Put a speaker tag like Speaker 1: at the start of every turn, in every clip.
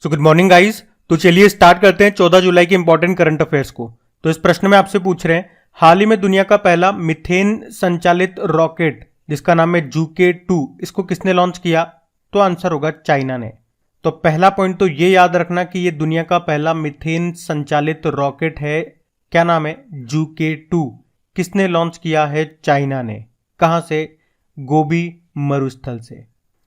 Speaker 1: So good morning guys. तो चलिए start करते हैं 14 जुलाई के इंपॉर्टेंट करंट अफेयर्स को। तो इस प्रश्न में आपसे पूछ रहे हैं, हाल ही में दुनिया का पहला मिथेन संचालित रॉकेट जिसका नाम है जूके 2, इसको किसने लॉन्च किया? तो आंसर होगा चाइना ने। तो पहला पॉइंट तो ये याद रखना कि ये दुनिया का पहला मिथेन संचालित रॉकेट है। क्या नाम है? जूके 2। किसने लॉन्च किया है? चाइना ने। कहां से? गोबी मरुस्थल से।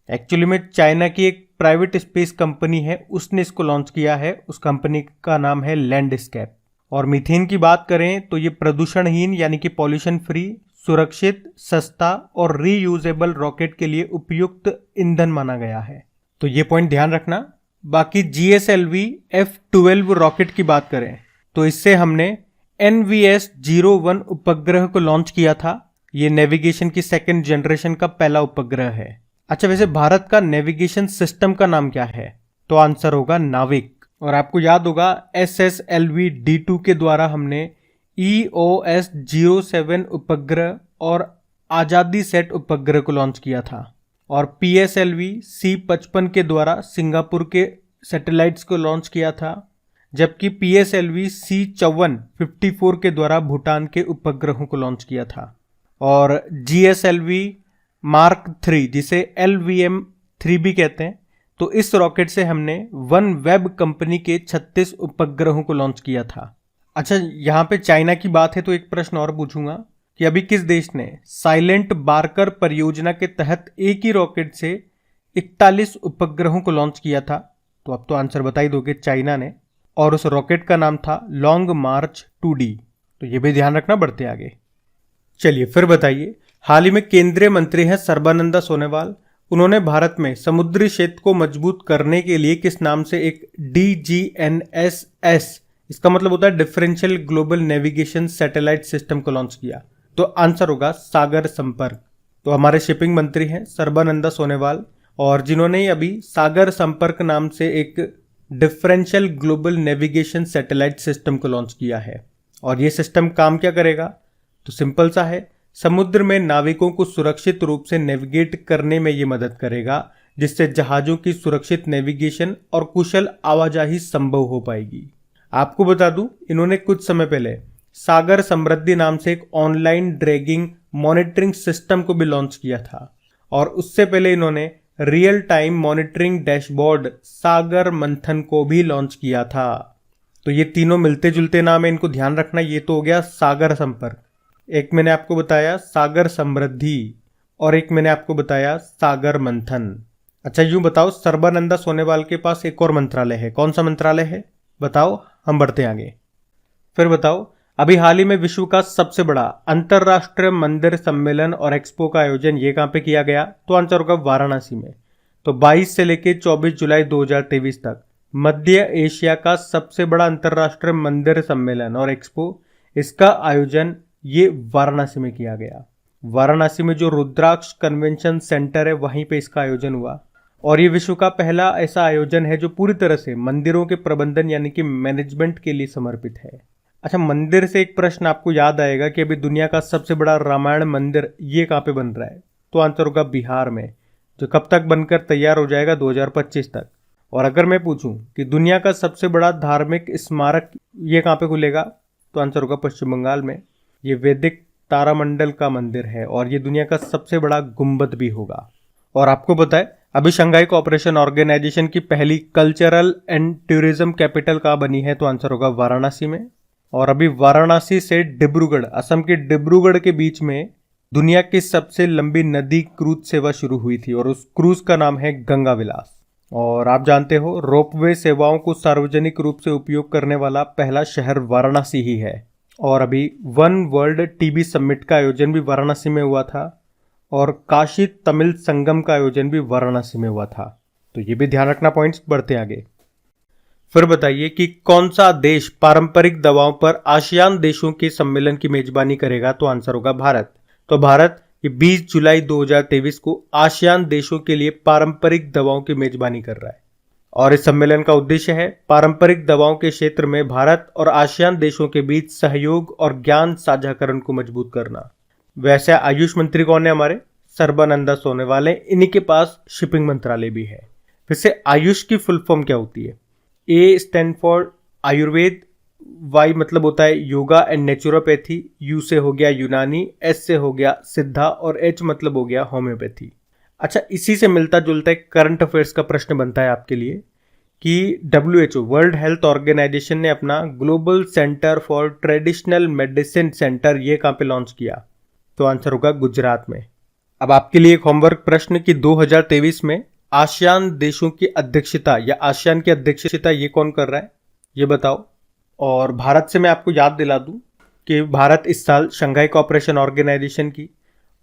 Speaker 1: एक्चुअली में चाइना की एक प्राइवेट स्पेस कंपनी है, उसने इसको लॉन्च किया है। उस कंपनी का नाम है लैंडस्केप। और मीथेन की बात करें तो ये प्रदूषणहीन यानी कि पॉल्यूशन फ्री, सुरक्षित, सस्ता और रीयूजेबल रॉकेट के लिए उपयुक्त ईंधन माना गया है। तो ये पॉइंट ध्यान रखना। बाकी GSLV F-12 रॉकेट की बात करें तो इससे हमने NVS-01 उपग्रह को लॉन्च किया था। ये नेविगेशन की सेकेंड जनरेशन का पहला उपग्रह है। अच्छा, वैसे भारत का नेविगेशन सिस्टम का नाम क्या है? तो आंसर होगा नाविक। और आपको याद होगा SSLV D2 के द्वारा हमने EOS-07 उपग्रह और आजादी सेट उपग्रह को लॉन्च किया था। और PSLV C-55 के द्वारा सिंगापुर के सैटेलाइट्स को लॉन्च किया था, जबकि PSLV C-54 के द्वारा भूटान के उपग्रहों को लॉन्च किया था। और GSLV मार्क 3 जिसे LVM-3 भी कहते हैं, तो इस रॉकेट से हमने वन वेब कंपनी के 36 उपग्रहों को लॉन्च किया था। अच्छा, यहाँ पे चाइना की बात है तो एक प्रश्न और पूछूंगा कि अभी किस देश ने साइलेंट बार्कर परियोजना के तहत एक ही रॉकेट से 41 उपग्रहों को लॉन्च किया था? तो अब तो आंसर बता ही दोगे, चाइना ने। और उस रॉकेट का नाम था लॉन्ग मार्च 2D। तो ये भी ध्यान रखना बढ़ते आगे। चलिए फिर बताइए, हाल ही में केंद्रीय मंत्री हैं सर्बानंदा सोनोवाल। उन्होंने भारत में समुद्री क्षेत्र को मजबूत करने के लिए किस नाम से एक DGNSS, इसका मतलब होता है differential global navigation satellite system को लॉन्च किया? तो आंसर होगा सागर संपर्क। तो हमारे शिपिंग मंत्री हैं सर्बानंदा सोनोवाल, और जिन्होंने अभी सागर संपर्क नाम से एक differential global navigation satellite system को लॉन्च किया है। और ये सिस्टम काम क्या करेगा? तो सिंपल सा है, समुद्र में नाविकों को सुरक्षित रूप से नेविगेट करने में ये मदद करेगा, जिससे जहाजों की सुरक्षित नेविगेशन और कुशल आवाजाही संभव हो पाएगी। आपको बता दूं, इन्होंने कुछ समय पहले सागर समृद्धि नाम से एक ऑनलाइन ड्रैगिंग मॉनिटरिंग सिस्टम को भी लॉन्च किया था। और उससे पहले इन्होंने रियल टाइम मॉनिटरिंग डैशबोर्ड सागर मंथन को भी लॉन्च किया था। तो ये तीनों मिलते जुलते नाम है, इनको ध्यान रखना। ये तो हो गया सागर संपर्क, एक मैंने आपको बताया सागर समृद्धि, और एक मैंने आपको बताया सागर मंथन। अच्छा, यूं बताओ, सर्बानंदा सोनोवाल के पास एक और मंत्रालय है, कौन सा मंत्रालय है? बताओ, हम बढ़ते आगे। फिर बताओ, अभी हाल ही में विश्व का सबसे बड़ा अंतरराष्ट्रीय मंदिर सम्मेलन और एक्सपो का आयोजन ये कहां पे किया गया? तो आंसर होगा वाराणसी में। तो 22 से लेकर 24 जुलाई 2023 तक मध्य एशिया का सबसे बड़ा अंतरराष्ट्रीय मंदिर सम्मेलन और एक्सपो, इसका आयोजन ये वाराणसी में किया गया। वाराणसी में जो रुद्राक्ष कन्वेंशन सेंटर है, वहीं पे इसका आयोजन हुआ। और ये विश्व का पहला ऐसा आयोजन है जो पूरी तरह से मंदिरों के प्रबंधन यानी कि मैनेजमेंट के लिए समर्पित है। अच्छा, मंदिर से एक प्रश्न आपको याद आएगा कि अभी दुनिया का सबसे बड़ा रामायण मंदिर ये कहाँ पे बन रहा है? तो आंसर होगा बिहार में, जो कब तक बनकर तैयार हो जाएगा? 2025 तक। और अगर मैं पूछूं कि दुनिया का सबसे बड़ा धार्मिक स्मारक ये कहाँ पे खुलेगा? तो आंसर होगा पश्चिम बंगाल में। ये वैदिक तारामंडल का मंदिर है और ये दुनिया का सबसे बड़ा गुंबद भी होगा। और आपको पता है, अभी शंघाई कोऑपरेशन ऑर्गेनाइजेशन की पहली कल्चरल एंड टूरिज्म कैपिटल कहाँ बनी है? तो आंसर होगा वाराणसी में। और अभी वाराणसी से डिब्रूगढ़, असम के डिब्रूगढ़ के बीच में दुनिया की सबसे लंबी नदी क्रूज सेवा शुरू हुई थी, और उस क्रूज का नाम है गंगा विलास। और आप जानते हो, रोपवे सेवाओं को सार्वजनिक रूप से उपयोग करने वाला पहला शहर वाराणसी ही है। और अभी वन वर्ल्ड टीबी समिट का आयोजन भी वाराणसी में हुआ था, और काशी तमिल संगम का आयोजन भी वाराणसी में हुआ था। तो ये भी ध्यान रखना पॉइंट्स। बढ़ते आगे। फिर बताइए कि कौन सा देश पारंपरिक दवाओं पर आसियान देशों के सम्मेलन की मेजबानी करेगा? तो आंसर होगा भारत। तो भारत ये 20 जुलाई 2023 को आसियान देशों के लिए पारंपरिक दवाओं की मेजबानी कर रहा है। और इस सम्मेलन का उद्देश्य है पारंपरिक दवाओं के क्षेत्र में भारत और आसियान देशों के बीच सहयोग और ज्ञान साझाकरण को मजबूत करना। वैसे आयुष मंत्री कौन है? हमारे सर्बानंदा सोनोवाल है, इन्हीं के पास शिपिंग मंत्रालय भी है। वैसे आयुष की फुल फॉर्म क्या होती है? ए स्टैंड फॉर आयुर्वेद, वाई मतलब होता है योगा एंड नेचुरोपैथी, यू से हो गया यूनानी, एस से हो गया सिद्धा और एच मतलब हो गया होम्योपैथी। अच्छा, इसी से मिलता जुलता एक करंट अफेयर्स का प्रश्न बनता है आपके लिए कि WHO वर्ल्ड हेल्थ ऑर्गेनाइजेशन ने अपना global centre for traditional medicine centre ये कहाँ पे लॉन्च किया? तो आंसर होगा गुजरात में। अब आपके लिए एक होमवर्क प्रश्न कि 2023 में आसियान देशों की अध्यक्षता या आसियान की अध्यक्षता ये कौन कर रहा है, ये बताओ। और भारत से मैं आपको याद दिला दूं कि भारत इस साल शंघाई कोऑपरेशन ऑर्गेनाइजेशन की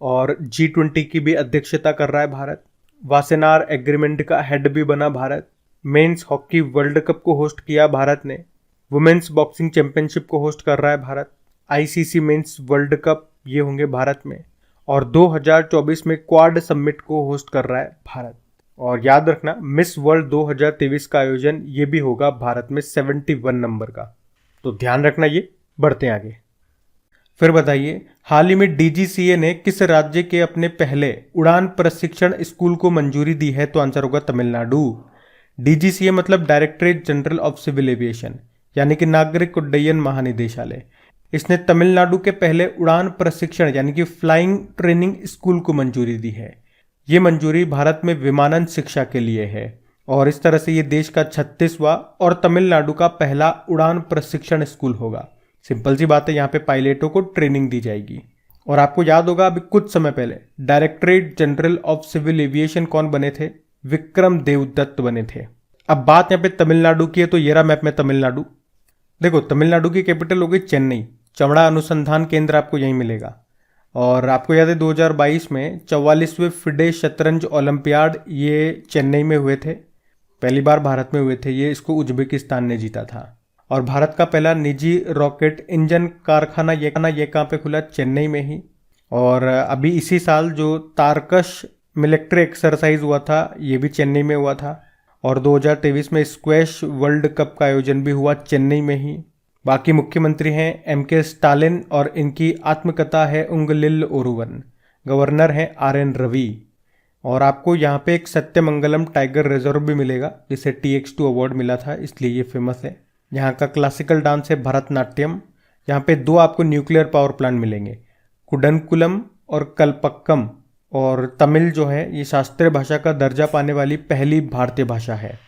Speaker 1: और G20 की भी अध्यक्षता कर रहा है भारत। वासेनार एग्रीमेंट का हेड भी बना Bharat. Men's hockey world cup को होस्ट किया भारत ने। वुमेन्स बॉक्सिंग चैंपियनशिप को होस्ट कर रहा है Bharat. ICC mains world cup ये होंगे भारत में। और 2024 में क्वाड समिट को होस्ट कर रहा है भारत। और याद रखना, मिस वर्ल्ड 2023 का आयोजन ये भी होगा भारत में 71 नंबर का। तो ध्यान रखना ये। बढ़ते हैं आगे। फिर बताइए, हाल ही में DGCA ने किस राज्य के अपने पहले उड़ान प्रशिक्षण स्कूल को मंजूरी दी है? तो आंसर होगा तमिलनाडु। DGCA मतलब directorate general of civil aviation, यानी कि नागरिक उड्डयन महानिदेशालय। इसने तमिलनाडु के पहले उड़ान प्रशिक्षण यानी कि फ्लाइंग ट्रेनिंग स्कूल को मंजूरी दी है। ये मंजूरी भारत में विमानन शिक्षा के लिए है और इस तरह से ये देश का 36वां और तमिलनाडु का पहला उड़ान प्रशिक्षण स्कूल होगा। सिंपल सी बात है, यहाँ पे पायलटों को ट्रेनिंग दी जाएगी। और आपको याद होगा अभी कुछ समय पहले directorate general of civil aviation कौन बने थे? विक्रम देवदत्त बने थे। अब बात यहाँ पे तमिलनाडु की है, तो ये रहा मैप में तमिलनाडु। देखो, तमिलनाडु की कैपिटल हो गई चेन्नई। चमड़ा अनुसंधान केंद्र आपको यहीं मिलेगा। और आपको याद है 2022 में 44वें फिडे शतरंज ओलंपियाड ये चेन्नई में हुए थे। पहली बार भारत में हुए थे ये, इसको उज्बेकिस्तान ने जीता था। और भारत का पहला निजी रॉकेट इंजन कारखाना ये कहाँ पे खुला? चेन्नई में ही। और अभी इसी साल जो तारकश मिलिट्री एक्सरसाइज हुआ था ये भी चेन्नई में हुआ था। और 2023 में स्क्वैश वर्ल्ड कप का आयोजन भी हुआ चेन्नई में ही। बाकी मुख्यमंत्री हैं MK स्टालिन और इनकी आत्मकथा है उंगलिल ओरुवन। गवर्नर हैं RN रवि। और आपको यहाँ पे एक सत्यमंगलम टाइगर रिजर्व भी मिलेगा जिसे TX2 अवार्ड मिला था, इसलिए ये फेमस है। यहाँ का क्लासिकल डांस है भरतनाट्यम। यहाँ पे 2 आपको न्यूक्लियर पावर प्लांट मिलेंगे, कुडनकुलम और कलपक्कम। और तमिल जो है ये शास्त्रीय भाषा का दर्जा पाने वाली पहली भारतीय भाषा है।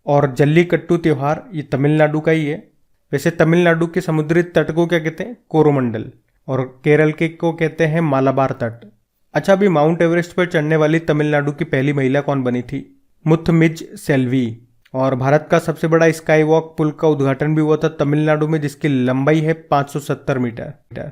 Speaker 1: और जल्लीकट्टू त्यौहार ये तमिलनाडु का ही है। वैसे तमिलनाडु के समुद्री तट को क्या कहते हैं? कोरोमंडल। और केरल के को कहते हैं मालाबार तट। अच्छा, अभी माउंट एवरेस्ट पर चढ़ने वाली तमिलनाडु की पहली महिला कौन बनी थी? मुथमिज सेल्वी। और भारत का सबसे बड़ा स्काई वॉक पुल का उद्घाटन भी हुआ था तमिलनाडु में, जिसकी लंबाई है 570 मीटर।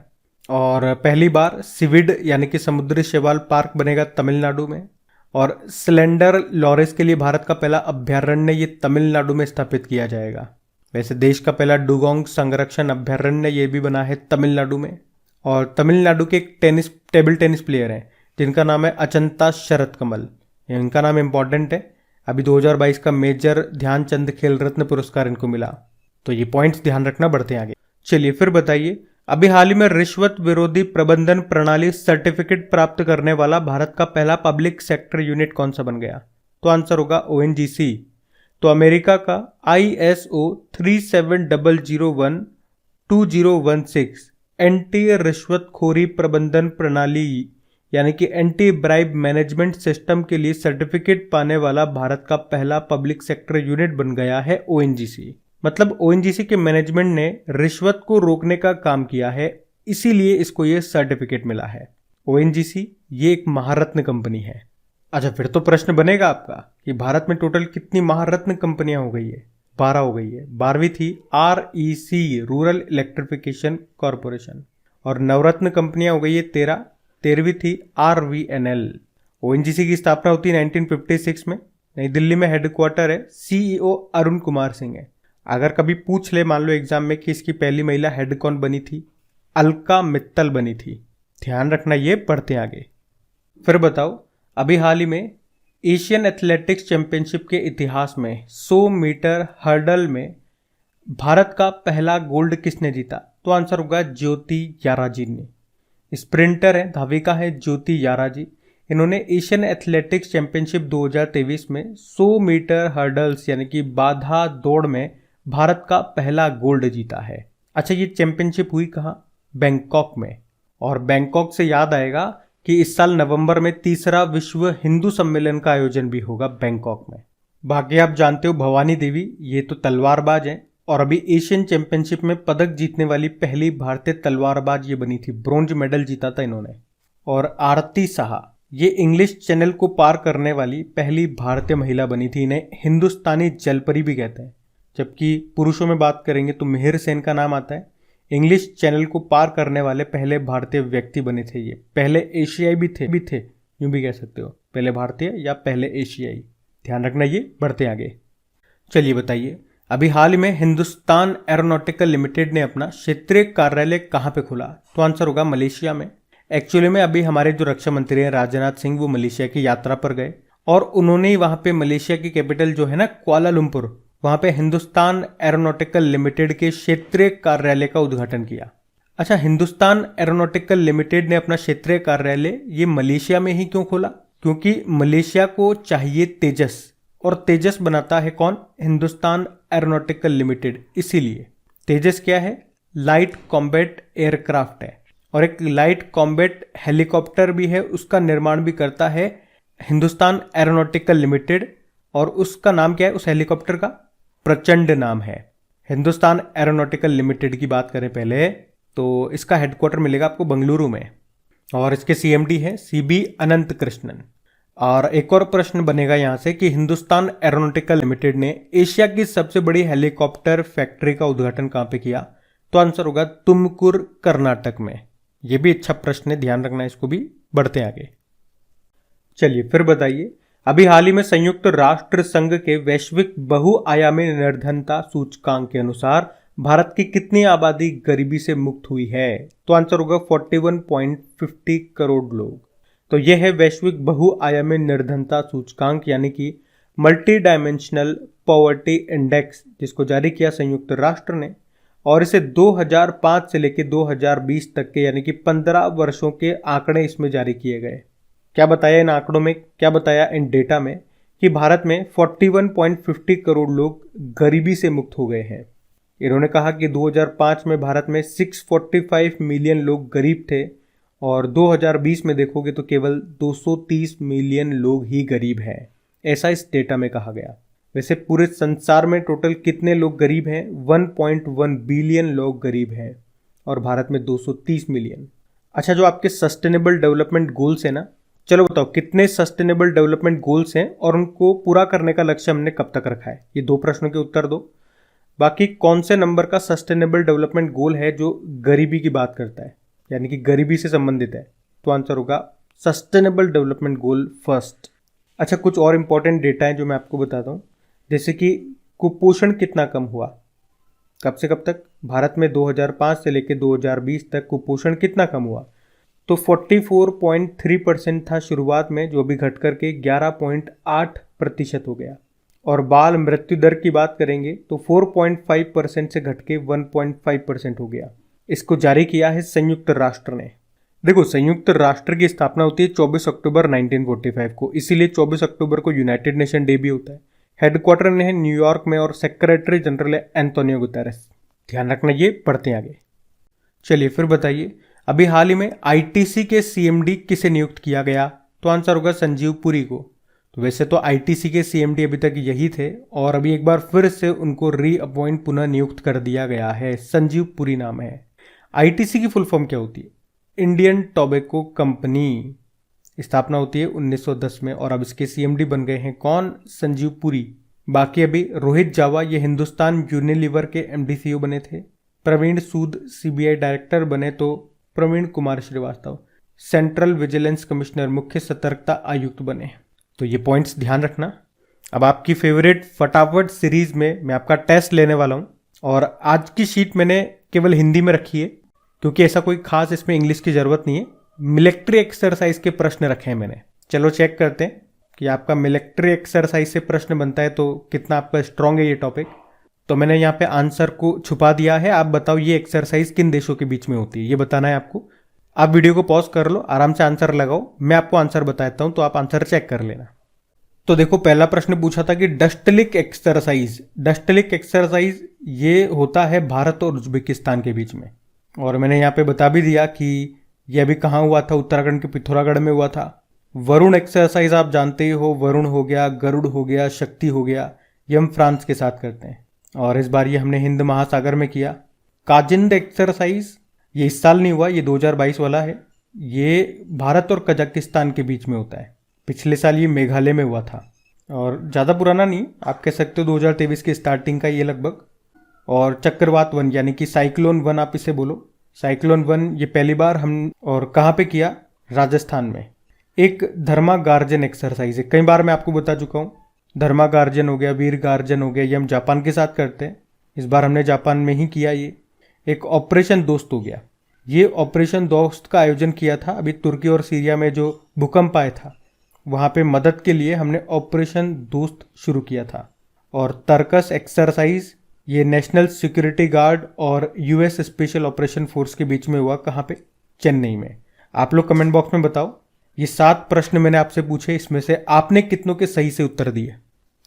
Speaker 1: और पहली बार सीविड यानी कि समुद्री शैवाल पार्क बनेगा तमिलनाडु में। और स्लेंडर लॉरेस के लिए भारत का पहला अभ्यारण्य ये तमिलनाडु में स्थापित किया जाएगा। वैसे देश का पहला डुगोंग संरक्षण अभ्यारण्य ये भी बना है तमिलनाडु में। और तमिलनाडु के एक टेबल टेनिस प्लेयर हैं जिनका नाम है अचंता शरत कमल। इनका नाम इंपॉर्टेंट है, अभी 2022 का मेजर ध्यानचंद खेल रत्न पुरस्कार इनको मिला। तो ये पॉइंट्स ध्यान रखना। बढ़ते हैं आगे। चलिए फिर बताइए, अभी हाल ही में रिश्वत विरोधी प्रबंधन प्रणाली सर्टिफिकेट प्राप्त करने वाला भारत का पहला पब्लिक सेक्टर यूनिट कौन सा बन गया? तो आंसर होगा ONGC। तो अमेरिका का ISO 37001-2016 एंटी रिश्वतखोरी प्रबंधन प्रणाली यानी कि एंटी ब्राइब मैनेजमेंट सिस्टम के लिए सर्टिफिकेट पाने वाला भारत का पहला पब्लिक सेक्टर यूनिट बन गया है ONGC। मतलब ONGC के मैनेजमेंट ने रिश्वत को रोकने का काम किया है, इसीलिए इसको ये सर्टिफिकेट मिला है। ONGC ये एक महारत्न कंपनी है। अच्छा, फिर तो प्रश्न बनेगा आपका कि भारत में टोटल कितनी महारत्न कंपनियां हो गई है? 12 हो गई है। 12वीं थी REC रूरल इलेक्ट्रिफिकेशन कॉरपोरेशन। और नवरत्न कंपनियां हो गई है 13। 13वीं थी RVNL। ONGC की स्थापना होती है 1956 में। नई दिल्ली में हेडक्वार्टर है। CEO अरुण कुमार सिंह है। अगर कभी पूछ ले मान लो एग्जाम में कि इसकी पहली महिला हेड कौन बनी थी? अलका मित्तल बनी थी। ध्यान रखना ये। पढ़ते आगे। फिर बताओ, अभी हाल ही में एशियन एथलेटिक्स चैंपियनशिप के इतिहास में 100 मीटर हर्डल में भारत का पहला गोल्ड किसने जीता? तो आंसर होगा ज्योति याराजी ने। स्प्रिंटर है, धाविका है ज्योति याराजी। इन्होंने एशियन एथलेटिक्स चैंपियनशिप 2023 में 100 मीटर हर्डल्स यानी कि बाधा दौड़ में भारत का पहला गोल्ड जीता है। अच्छा, ये चैंपियनशिप हुई कहाँ? बैंकॉक में। और बैंकॉक से याद आएगा कि इस साल नवंबर में तीसरा विश्व हिंदू सम्मेलन का आयोजन भी होगा बैंकॉक में। बाकी आप जानते हो भवानी देवी, ये तो तलवारबाज हैं और अभी एशियन चैंपियनशिप में पदक जीतने वाली पहली भारतीय तलवारबाज ये बनी थी, ब्रोंज मेडल जीता था इन्होंने। और आरती साहा, ये इंग्लिश चैनल को पार करने वाली पहली भारतीय महिला बनी थी। इन्हें हिंदुस्तानी जलपरी भी कहते हैं। जबकि पुरुषों में बात करेंगे तो मिहिर सेन का नाम आता है। इंग्लिश चैनल को पार करने वाले पहले भारतीय व्यक्ति बने थे ये। पहले एशियाई भी थे यूं भी कह सकते हो, पहले भारतीय या पहले एशियाई, ध्यान रखना ये। बढ़ते आगे, चलिए बताइए, अभी हाल ही में हिंदुस्तान एरोनॉटिकल लिमिटेड ने अपना क्षेत्रीय कार्यालय कहाँ पे खोला? तो आंसर होगा मलेशिया में। एक्चुअली में अभी हमारे जो रक्षा मंत्री हैं राजनाथ सिंह, वो मलेशिया की यात्रा पर गए और उन्होंने ही वहां पे मलेशिया की कैपिटल जो है ना कुआलालंपुर, वहां पे हिंदुस्तान एरोनॉटिकल लिमिटेड के क्षेत्रीय कार्यालय का उद्घाटन किया। अच्छा, हिंदुस्तान एरोनॉटिकल लिमिटेड ने अपना क्षेत्रीय कार्यालय ये मलेशिया में ही क्यों खोला? क्योंकि मलेशिया को चाहिए तेजस, और तेजस बनाता है कौन? Hindustan aeronautical limited. इसीलिए तेजस क्या है? लाइट कॉम्बैट एयरक्राफ्ट है, और एक लाइट कॉम्बैट हेलीकॉप्टर भी है, उसका निर्माण भी करता है हिंदुस्तान एरोनॉटिकल लिमिटेड। और उसका नाम क्या है उस हेलीकॉप्टर का? प्रचंड नाम है। हिंदुस्तान एरोनॉटिकल लिमिटेड की बात करें पहले तो इसका हेडक्वार्टर मिलेगा आपको बंगलुरु में, और इसके सीएमडी है सीबी अनंत कृष्णन। और एक और प्रश्न बनेगा यहां से कि हिंदुस्तान एरोनॉटिकल लिमिटेड ने एशिया की सबसे बड़ी हेलीकॉप्टर फैक्ट्री का उद्घाटन कहां पे किया? तो आंसर होगा तुमकुर, कर्नाटक में। यह भी अच्छा प्रश्न है, ध्यान रखना इसको भी। बढ़ते आगे, चलिए फिर बताइए, अभी हाल ही में संयुक्त राष्ट्र संघ के वैश्विक बहुआयामी निर्धनता सूचकांक के अनुसार भारत की कितनी आबादी गरीबी से मुक्त हुई है? तो आंसर होगा 41.50 करोड़ लोग। तो यह है वैश्विक बहुआयामी निर्धनता सूचकांक यानी कि मल्टी डायमेंशनल पॉवर्टी इंडेक्स, जिसको जारी किया संयुक्त राष्ट्र ने, और इसे 2005 से लेकर 2020 तक के यानी कि 15 वर्षों के आंकड़े इसमें जारी किए गए। क्या बताया इन आंकड़ों में, क्या बताया इन डेटा में कि भारत में 41.50 करोड़ लोग गरीबी से मुक्त हो गए हैं। इन्होंने कहा कि 2005 में भारत में 645 मिलियन लोग गरीब थे, और 2020 में देखोगे तो केवल 230 मिलियन लोग ही गरीब हैं, ऐसा इस डेटा में कहा गया। वैसे पूरे संसार में टोटल कितने लोग गरीब हैं? 1.1 बिलियन लोग गरीब हैं, और भारत में 230 मिलियन। अच्छा, जो आपके सस्टेनेबल डेवलपमेंट गोल्स है ना, चलो बताओ कितने सस्टेनेबल डेवलपमेंट गोल्स हैं और उनको पूरा करने का लक्ष्य हमने कब तक रखा है? ये 2 प्रश्नों के उत्तर दो। बाकी कौन से नंबर का सस्टेनेबल डेवलपमेंट गोल है जो गरीबी की बात करता है, यानी कि गरीबी से संबंधित है? तो आंसर होगा सस्टेनेबल डेवलपमेंट गोल फर्स्ट। अच्छा, कुछ और इंपॉर्टेंट डेटा है जो मैं आपको बताता हूँ, जैसे कि कुपोषण कितना कम हुआ, कब से कब तक? भारत में 2005 से लेकर 2020 तक कुपोषण कितना कम हुआ? तो 44.3% था शुरुआत में, जो भी घट करके 11.8% हो गया। और बाल मृत्यु दर की बात करेंगे तो 4.5% से घट के 1.5% हो गया। इसको जारी किया है संयुक्त राष्ट्र ने। देखो, संयुक्त राष्ट्र की स्थापना होती है 24 अक्टूबर 1945 को, इसीलिए 24 अक्टूबर को यूनाइटेड नेशन डे भी होता है। हेडक्वार्टर ने है न्यूयॉर्क में और सेक्रेटरी जनरल है एंटोनियो गुतेरेस। ध्यान रखना ये। बढ़ते आगे, चलिए फिर बताइए, अभी हाल ही में आईटीसी के सीएमडी किसे नियुक्त किया गया? तो आंसर होगा संजीव पुरी को। तो वैसे तो आईटीसी के सीएमडी अभी तक यही थे, और अभी एक बार फिर से उनको रीअपॉइंट पुनः नियुक्त कर दिया गया है। संजीव पुरी नाम है। आईटीसी की फुल फॉर्म क्या होती है? Indian tobacco company. स्थापना होती है 1910 में, और अब इसके सीएमडी बन गए हैं कौन? संजीव पुरी। बाकी अभी रोहित जावा ये हिंदुस्तान यूनिलीवर के एमडी सीईओ बने थे। प्रवीण सूद सीबीआई डायरेक्टर बने, तो Praveen Kumar Srivastava central vigilance commissioner मुख्य सतर्कता आयुक्त बने। तो ये पॉइंट्स ध्यान रखना। अब आपकी फेवरेट फटाफट सीरीज में मैं आपका टेस्ट लेने वाला हूँ, और आज की शीट मैंने केवल हिंदी में रखी है क्योंकि ऐसा कोई खास इसमें इंग्लिश की जरूरत नहीं है। मिलिट्री एक्सरसाइज के प्रश्न रखे हैं मैंने। चलो चेक करते हैं कि आपका मिलिट्री एक्सरसाइज से प्रश्न बनता है तो कितना आपका स्ट्रांग है ये टॉपिक। तो मैंने यहाँ पे आंसर को छुपा दिया है। आप बताओ ये एक्सरसाइज किन देशों के बीच में होती है, ये बताना है आपको। आप वीडियो को पॉज कर लो, आराम से आंसर लगाओ, मैं आपको आंसर बताता हूं तो आप आंसर चेक कर लेना। तो देखो पहला प्रश्न पूछा था कि डस्टलिक एक्सरसाइज, डस्टलिक एक्सरसाइज ये होता है भारत और उज्बेकिस्तान के बीच में, और मैंने यहाँ पे बता भी दिया कि यह भी कहाँ हुआ था, उत्तराखंड के पिथौरागढ़ में हुआ था। वरुण एक्सरसाइज आप जानते ही हो, वरुण हो गया, गरुड़ हो गया, शक्ति हो गया, ये हम फ्रांस के साथ करते हैं और इस बार ये हमने हिंद महासागर में किया। काजिंद एक्सरसाइज ये इस साल नहीं हुआ, ये 2022 वाला है, ये भारत और कजाकिस्तान के बीच में होता है। पिछले साल ये मेघालय में हुआ था और ज़्यादा पुराना नहीं, आप कह सकते हो 2023 की स्टार्टिंग का ये लगभग। और चक्रवात वन यानी कि साइक्लोन वन आप इसे बोलो, साइक्लोन वन ये पहली बार हम और कहाँ पे किया, राजस्थान में। एक धर्मा गार्जन एक्सरसाइज है, कई बार मैं आपको बता चुका हूँ, धर्मा गार्जन हो गया, वीर गार्जन हो गया, ये हम जापान के साथ करते हैं, इस बार हमने जापान में ही किया ये। एक ऑपरेशन दोस्त हो गया, ये ऑपरेशन दोस्त का आयोजन किया था अभी तुर्की और सीरिया में जो भूकंप आया था वहाँ पे मदद के लिए हमने ऑपरेशन दोस्त शुरू किया था। और तर्कस एक्सरसाइज ये नेशनल सिक्योरिटी गार्ड और यूएस स्पेशल ऑपरेशन फोर्स के बीच में हुआ, कहाँ पे, चेन्नई में। आप लोग कमेंट बॉक्स में बताओ, ये 7 प्रश्न मैंने आपसे पूछे, इसमें से आपने कितनों के सही से उत्तर दिए।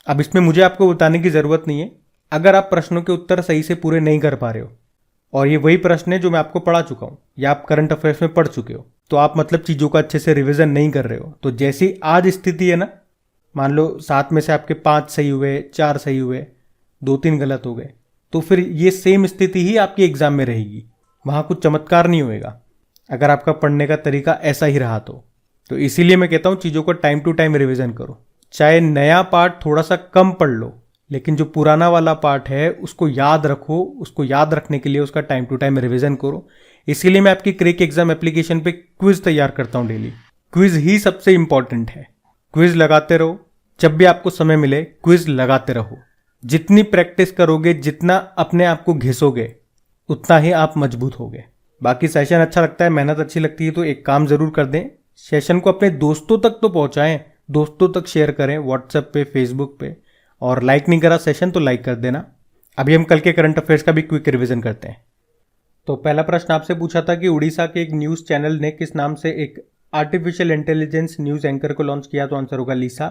Speaker 1: अब इसमें मुझे आपको बताने की जरूरत नहीं है, अगर आप प्रश्नों के उत्तर सही से पूरे नहीं कर पा रहे हो और ये वही प्रश्न है जो मैं आपको पढ़ा चुका हूँ या आप करंट अफेयर्स में पढ़ चुके हो, तो आप मतलब चीज़ों का अच्छे से रिवीजन नहीं कर रहे हो। तो जैसी आज स्थिति है ना, मान लो 7 में से आपके 5 सही हुए, 4 सही हुए, 2-3 गलत हो गए, तो फिर ये सेम स्थिति ही आपकी एग्जाम में रहेगी, वहाँ कुछ चमत्कार नहीं होएगा अगर आपका पढ़ने का तरीका ऐसा ही रहा तो इसीलिए मैं कहता हूँ चीज़ों को टाइम टू टाइम रिवीजन करो। चाहे नया पार्ट थोड़ा सा कम पढ़ लो, लेकिन जो पुराना वाला पार्ट है उसको याद रखो, उसको याद रखने के लिए उसका टाइम टू टाइम रिवीजन करो। इसीलिए मैं आपकी क्रेक एग्जाम एप्लीकेशन पे क्विज तैयार करता हूँ डेली। क्विज ही सबसे इंपॉर्टेंट है, क्विज लगाते रहो, जब भी आपको समय मिले क्विज लगाते रहो। जितनी प्रैक्टिस करोगे, जितना अपने आप को घिसोगे, उतना ही आप मजबूत होगे। बाकी सेशन अच्छा लगता है, मेहनत अच्छी लगती है, तो एक काम जरूर कर दें, सेशन को अपने दोस्तों तक तो पहुंचाएं, दोस्तों तक शेयर करें व्हाट्सएप पे, फेसबुक पे, और लाइक नहीं करा सेशन तो लाइक कर देना। अभी हम कल के करंट अफेयर्स का भी क्विक रिवीजन करते हैं। तो पहला प्रश्न आपसे पूछा था कि उड़ीसा के एक न्यूज़ चैनल ने किस नाम से एक आर्टिफिशियल इंटेलिजेंस न्यूज़ एंकर को लॉन्च किया, तो आंसर होगा लीसा।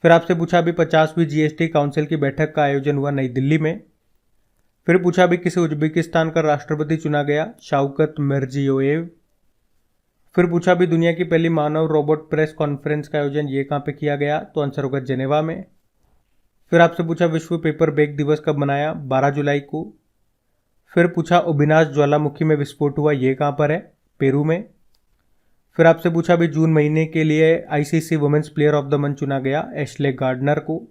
Speaker 1: फिर आपसे पूछा अभी 50वीं जीएसटी काउंसिल की बैठक का आयोजन हुआ नई दिल्ली में। फिर पूछा अभी किसे उज्बेकिस्तान का राष्ट्रपति चुना गया, शौकत मिर्जियोयेव। फिर पूछा अभी दुनिया की पहली मानव रोबोट प्रेस कॉन्फ्रेंस का आयोजन ये कहाँ पे किया गया, तो आंसर होगा जेनेवा में। फिर आपसे पूछा विश्व पेपर बैग दिवस कब मनाया, 12 जुलाई को। फिर पूछा अविनाश ज्वालामुखी में विस्फोट हुआ, ये कहाँ पर है, पेरू में। फिर आपसे पूछा अभी जून महीने के लिए ICC women's player of the month चुना गया एशले गार्डनर को।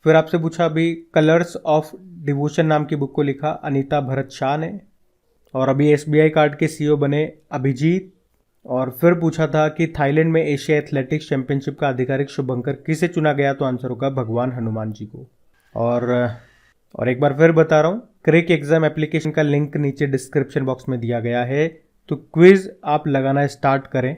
Speaker 1: फिर आपसे पूछा अभी कलर्स ऑफ डिवोशन नाम की बुक को लिखा अनीता भरत शाह ने। और अभी एसबीआई कार्ड के सीईओ बने अभिजीत। और फिर पूछा था कि थाईलैंड में एशिया एथलेटिक्स चैंपियनशिप का आधिकारिक शुभंकर किसे चुना गया, तो आंसर होगा भगवान हनुमान जी को। और एक बार फिर बता रहा हूँ, क्रेक एग्जाम एप्लीकेशन का लिंक नीचे डिस्क्रिप्शन बॉक्स में दिया गया है, तो क्विज आप लगाना स्टार्ट करें।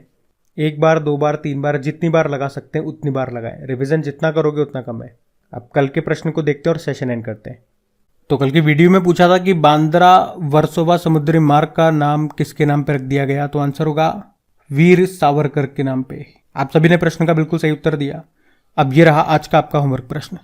Speaker 1: 1 बार 2 बार 3 बार जितनी बार लगा सकते हैं उतनी बार लगाएं, रिवीजन जितना करोगे उतना कम है। अब कल के प्रश्न को देखते हैं और सेशन एंड करते हैं। तो कल की वीडियो में पूछा था कि बांद्रा वर्सोवा समुद्री मार्ग का नाम किसके नाम पर रख दिया गया, तो आंसर होगा वीर सावरकर के नाम पे। आप सभी ने प्रश्न का बिल्कुल सही उत्तर दिया। अब ये रहा आज का आपका होमवर्क प्रश्न।